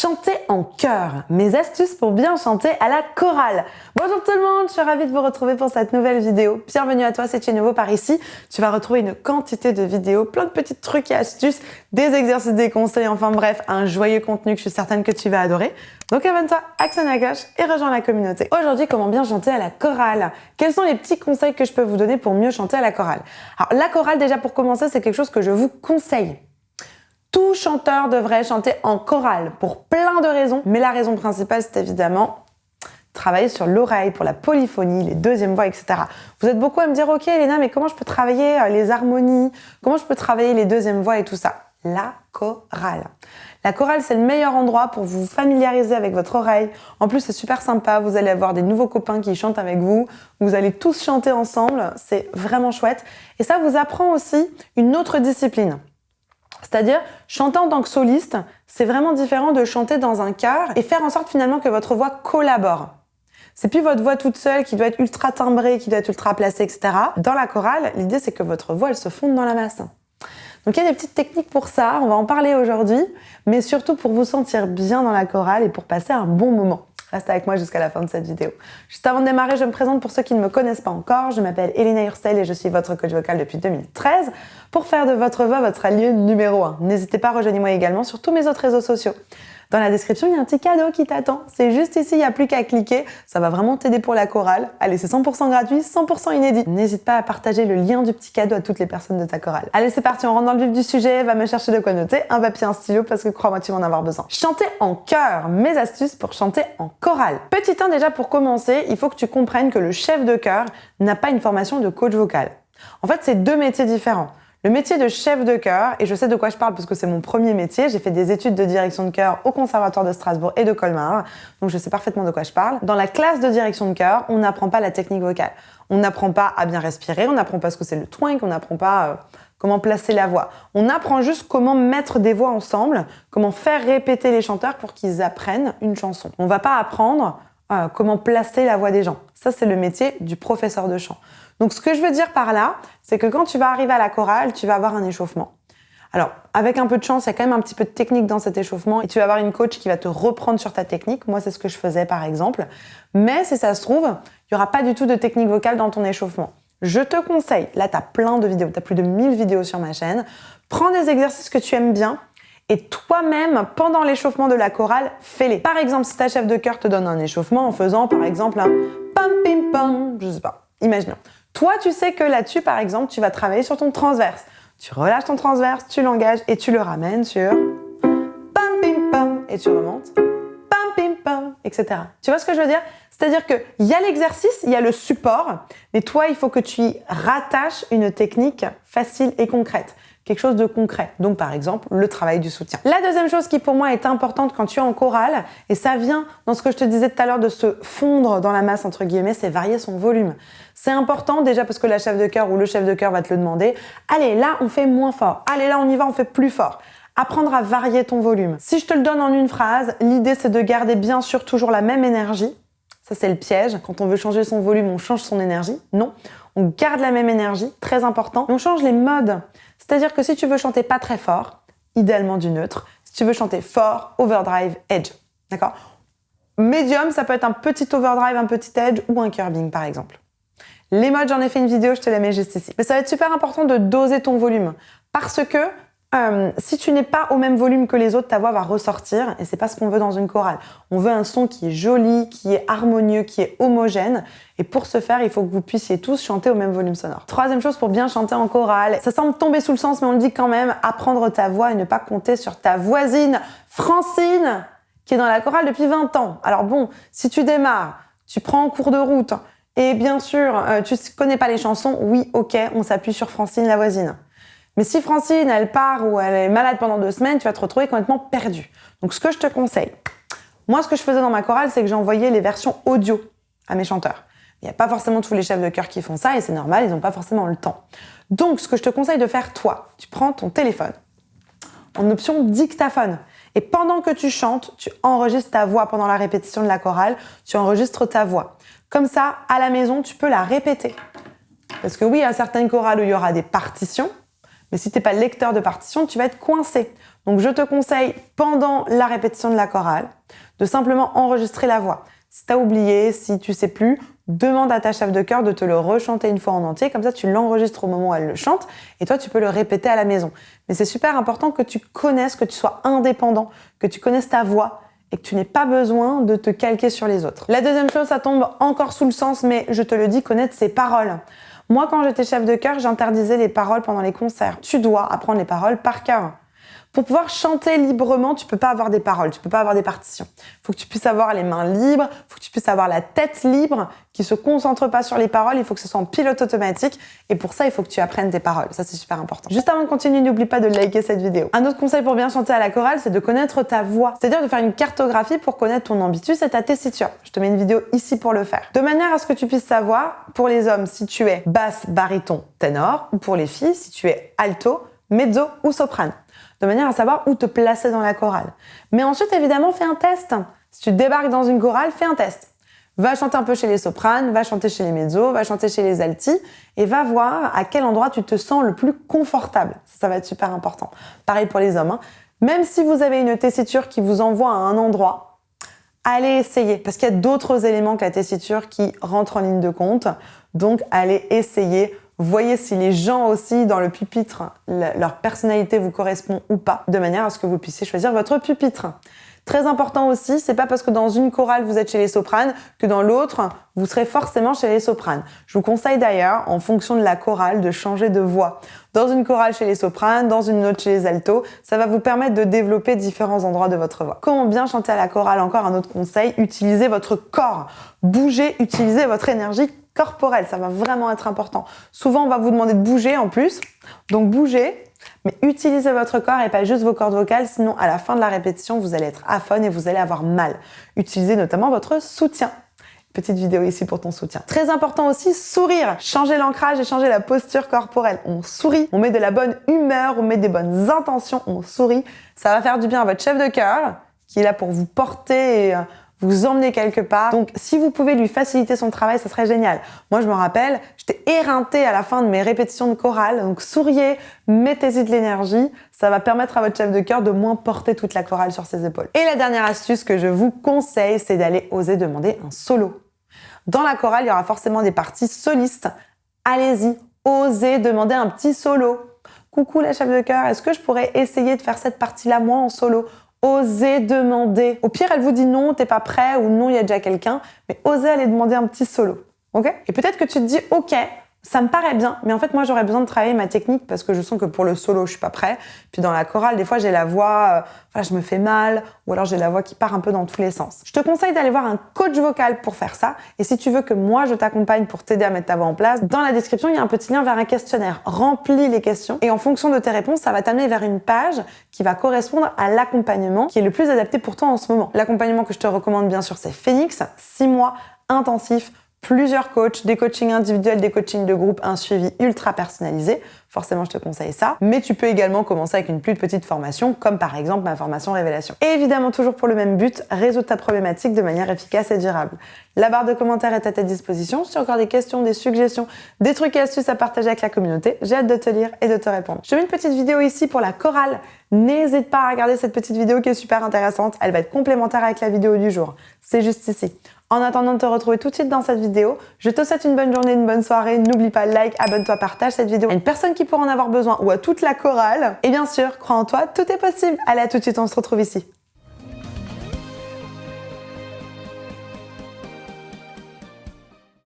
Chanter en chœur, mes astuces pour bien chanter à la chorale. Bonjour tout le monde, je suis ravie de vous retrouver pour cette nouvelle vidéo. Bienvenue à toi si tu es nouveau par ici. Tu vas retrouver une quantité de vidéos, plein de petits trucs et astuces, des exercices, des conseils, enfin bref, un joyeux contenu que je suis certaine que tu vas adorer. Donc abonne-toi, accent à gauche et rejoins la communauté. Aujourd'hui, comment bien chanter à la chorale? Quels sont les petits conseils que je peux vous donner pour mieux chanter à la chorale? Alors la chorale, déjà pour commencer, c'est quelque chose que je vous conseille. Tout chanteur devrait chanter en chorale pour plein de raisons, mais la raison principale, c'est évidemment travailler sur l'oreille pour la polyphonie, les deuxièmes voix, etc. Vous êtes beaucoup à me dire, ok Elena, mais comment je peux travailler les harmonies? Comment je peux travailler les deuxièmes voix et tout ça? La chorale. La chorale, c'est le meilleur endroit pour vous familiariser avec votre oreille. En plus, c'est super sympa. Vous allez avoir des nouveaux copains qui chantent avec vous. Vous allez tous chanter ensemble. C'est vraiment chouette. Et ça vous apprend aussi une autre discipline. C'est-à-dire, chanter en tant que soliste, c'est vraiment différent de chanter dans un chœur et faire en sorte finalement que votre voix collabore. C'est plus votre voix toute seule qui doit être ultra timbrée, qui doit être ultra placée, etc. Dans la chorale, l'idée c'est que votre voix, elle se fonde dans la masse. Donc il y a des petites techniques pour ça, on va en parler aujourd'hui, mais surtout pour vous sentir bien dans la chorale et pour passer un bon moment. Reste avec moi jusqu'à la fin de cette vidéo. Juste avant de démarrer, je me présente pour ceux qui ne me connaissent pas encore. Je m'appelle Elena Hurstel et je suis votre coach vocal depuis 2013 pour faire de votre voix votre allié numéro 1. N'hésitez pas, rejoignez-moi également sur tous mes autres réseaux sociaux. Dans la description, il y a un petit cadeau qui t'attend. C'est juste ici, il n'y a plus qu'à cliquer. Ça va vraiment t'aider pour la chorale. Allez, c'est 100% gratuit, 100% inédit. N'hésite pas à partager le lien du petit cadeau à toutes les personnes de ta chorale. Allez, c'est parti, on rentre dans le vif du sujet. Va me chercher de quoi noter, un papier, un stylo, parce que crois-moi, tu vas en avoir besoin. Chanter en chœur, mes astuces pour chanter en chorale. Petit 1 déjà pour commencer, il faut que tu comprennes que le chef de chœur n'a pas une formation de coach vocal. En fait, c'est deux métiers différents. Le métier de chef de chœur, et je sais de quoi je parle parce que c'est mon premier métier, j'ai fait des études de direction de chœur au Conservatoire de Strasbourg et de Colmar, donc je sais parfaitement de quoi je parle. Dans la classe de direction de chœur, on n'apprend pas la technique vocale. On n'apprend pas à bien respirer, on n'apprend pas ce que c'est le twang, on n'apprend pas comment placer la voix. On apprend juste comment mettre des voix ensemble, comment faire répéter les chanteurs pour qu'ils apprennent une chanson. On va pas apprendre comment placer la voix des gens. Ça, c'est le métier du professeur de chant. Donc, ce que je veux dire par là, c'est que quand tu vas arriver à la chorale, tu vas avoir un échauffement. Alors, avec un peu de chance, il y a quand même un petit peu de technique dans cet échauffement et tu vas avoir une coach qui va te reprendre sur ta technique. Moi, c'est ce que je faisais, par exemple. Mais si ça se trouve, il n'y aura pas du tout de technique vocale dans ton échauffement. Je te conseille, là, tu as plein de vidéos, tu as plus de 1000 vidéos sur ma chaîne. Prends des exercices que tu aimes bien et toi-même, pendant l'échauffement de la chorale, fais-les. Par exemple, si ta chef de chœur te donne un échauffement en faisant, par exemple, un pam pim pam, je sais pas, imaginons. Toi, tu sais que là-dessus, par exemple, tu vas travailler sur ton transverse. Tu relâches ton transverse, tu l'engages et tu le ramènes sur pam pim pam et tu remontes pam pim pam, etc. Tu vois ce que je veux dire? C'est-à-dire qu'il y a l'exercice, il y a le support, mais toi, il faut que tu y rattaches une technique facile et concrète. Quelque chose de concret. Donc, par exemple, le travail du soutien. La deuxième chose qui, pour moi, est importante quand tu es en chorale, et ça vient dans ce que je te disais tout à l'heure de se fondre dans la masse, entre guillemets, c'est varier son volume. C'est important, déjà parce que la chef de chœur ou le chef de chœur va te le demander. Allez, là, on fait moins fort. Allez, là, on y va, on fait plus fort. Apprendre à varier ton volume. Si je te le donne en une phrase, l'idée, c'est de garder bien sûr toujours la même énergie. Ça, c'est le piège. Quand on veut changer son volume, on change son énergie. Non, on garde la même énergie, très important. On change les modes. C'est-à-dire que si tu veux chanter pas très fort, idéalement du neutre. Si tu veux chanter fort, overdrive, edge. D'accord? Médium, ça peut être un petit overdrive, un petit edge ou un curbing, par exemple. Les modes, j'en ai fait une vidéo, je te la mets juste ici. Mais ça va être super important de doser ton volume. Parce que si tu n'es pas au même volume que les autres, ta voix va ressortir et c'est pas ce qu'on veut dans une chorale. On veut un son qui est joli, qui est harmonieux, qui est homogène et pour ce faire, il faut que vous puissiez tous chanter au même volume sonore. Troisième chose pour bien chanter en chorale, ça semble tomber sous le sens mais on le dit quand même, apprendre ta voix et ne pas compter sur ta voisine Francine qui est dans la chorale depuis 20 ans. Alors bon, si tu démarres, tu prends en cours de route et bien sûr, tu connais pas les chansons, oui, ok, on s'appuie sur Francine la voisine. Mais si Francine, elle part ou elle est malade pendant 2 semaines, tu vas te retrouver complètement perdu. Donc, ce que je te conseille, moi, ce que je faisais dans ma chorale, c'est que j'envoyais les versions audio à mes chanteurs. Il n'y a pas forcément tous les chefs de chœur qui font ça et c'est normal, ils n'ont pas forcément le temps. Donc, ce que je te conseille de faire, toi, tu prends ton téléphone en option dictaphone. Et pendant que tu chantes, tu enregistres ta voix pendant la répétition de la chorale, tu enregistres ta voix. Comme ça, à la maison, tu peux la répéter. Parce que oui, il y a certaines chorales où il y aura des partitions, mais si tu n'es pas lecteur de partition, tu vas être coincé. Donc je te conseille, pendant la répétition de la chorale, de simplement enregistrer la voix. Si tu as oublié, si tu sais plus, demande à ta chef de chœur de te le rechanter une fois en entier, comme ça tu l'enregistres au moment où elle le chante, et toi tu peux le répéter à la maison. Mais c'est super important que tu connaisses, que tu sois indépendant, que tu connaisses ta voix, et que tu n'aies pas besoin de te calquer sur les autres. La deuxième chose, ça tombe encore sous le sens, mais je te le dis, connaître ses paroles. Moi, quand j'étais chef de chœur, j'interdisais les paroles pendant les concerts. Tu dois apprendre les paroles par cœur. Pour pouvoir chanter librement, tu peux pas avoir des paroles, tu peux pas avoir des partitions. Faut que tu puisses avoir les mains libres, faut que tu puisses avoir la tête libre, qui se concentre pas sur les paroles, il faut que ce soit en pilote automatique. Et pour ça, il faut que tu apprennes tes paroles. Ça, c'est super important. Juste avant de continuer, n'oublie pas de liker cette vidéo. Un autre conseil pour bien chanter à la chorale, c'est de connaître ta voix. C'est-à-dire de faire une cartographie pour connaître ton ambitus et ta tessiture. Je te mets une vidéo ici pour le faire. De manière à ce que tu puisses savoir, pour les hommes, si tu es basse, baryton, ténor, ou pour les filles, si tu es alto, mezzo ou soprane. De manière à savoir où te placer dans la chorale. Mais ensuite, évidemment, fais un test. Si tu débarques dans une chorale, fais un test. Va chanter un peu chez les sopranes, va chanter chez les mezzos, va chanter chez les altis et va voir à quel endroit tu te sens le plus confortable. Ça va être super important. Pareil pour les hommes. Hein. Même si vous avez une tessiture qui vous envoie à un endroit, allez essayer. Parce qu'il y a d'autres éléments que la tessiture qui rentrent en ligne de compte. Donc, allez essayer. Voyez si les gens aussi dans le pupitre, leur personnalité vous correspond ou pas, de manière à ce que vous puissiez choisir votre pupitre. Très important aussi, c'est pas parce que dans une chorale vous êtes chez les sopranes que dans l'autre vous serez forcément chez les sopranes. Je vous conseille d'ailleurs, en fonction de la chorale, de changer de voix. Dans une chorale chez les sopranes, dans une autre chez les altos, ça va vous permettre de développer différents endroits de votre voix. Comment bien chanter à la chorale? Encore un autre conseil, utilisez votre corps. Bougez, utilisez votre énergie corporelle, ça va vraiment être important. Souvent, on va vous demander de bouger en plus, donc bougez, mais utilisez votre corps et pas juste vos cordes vocales, sinon à la fin de la répétition, vous allez être aphone et vous allez avoir mal. Utilisez notamment votre soutien. Petite vidéo ici pour ton soutien. Très important aussi, sourire. Changer l'ancrage et changer la posture corporelle. On sourit, on met de la bonne humeur, on met des bonnes intentions, on sourit. Ça va faire du bien à votre chef de chœur, qui est là pour vous porter et vous emmener quelque part. Donc, si vous pouvez lui faciliter son travail, ça serait génial. Moi, je me rappelle, j'étais éreintée à la fin de mes répétitions de chorale. Donc, souriez, mettez-y de l'énergie. Ça va permettre à votre chef de chœur de moins porter toute la chorale sur ses épaules. Et la dernière astuce que je vous conseille, c'est d'aller oser demander un solo. Dans la chorale, il y aura forcément des parties solistes. Allez-y, osez demander un petit solo. Coucou la chef de chœur, est-ce que je pourrais essayer de faire cette partie-là moi en solo? Osez demander. Au pire, elle vous dit non, t'es pas prêt ou non, il y a déjà quelqu'un, mais osez aller demander un petit solo. Ok? Et peut-être que tu te dis, ok, ça me paraît bien, mais en fait, moi, j'aurais besoin de travailler ma technique parce que je sens que pour le solo, je suis pas prêt. Puis dans la chorale, des fois, j'ai la voix, je me fais mal, ou alors j'ai la voix qui part un peu dans tous les sens. Je te conseille d'aller voir un coach vocal pour faire ça. Et si tu veux que moi, je t'accompagne pour t'aider à mettre ta voix en place, dans la description, il y a un petit lien vers un questionnaire. Remplis les questions et en fonction de tes réponses, ça va t'amener vers une page qui va correspondre à l'accompagnement qui est le plus adapté pour toi en ce moment. L'accompagnement que je te recommande, bien sûr, c'est Phoenix, 6 mois intensifs, plusieurs coachs, des coachings individuels, des coachings de groupe, un suivi ultra personnalisé. Forcément, je te conseille ça. Mais tu peux également commencer avec une plus petite formation, comme par exemple ma formation Révélation. Et évidemment, toujours pour le même but, résoudre ta problématique de manière efficace et durable. La barre de commentaires est à ta disposition. Si tu as encore des questions, des suggestions, des trucs et astuces à partager avec la communauté, j'ai hâte de te lire et de te répondre. Je te mets une petite vidéo ici pour la chorale. N'hésite pas à regarder cette petite vidéo qui est super intéressante. Elle va être complémentaire avec la vidéo du jour. C'est juste ici. En attendant de te retrouver tout de suite dans cette vidéo, je te souhaite une bonne journée, une bonne soirée. N'oublie pas, like, abonne-toi, partage cette vidéo à une personne qui pourra en avoir besoin ou à toute la chorale. Et bien sûr, crois en toi, tout est possible. Allez, à tout de suite, on se retrouve ici.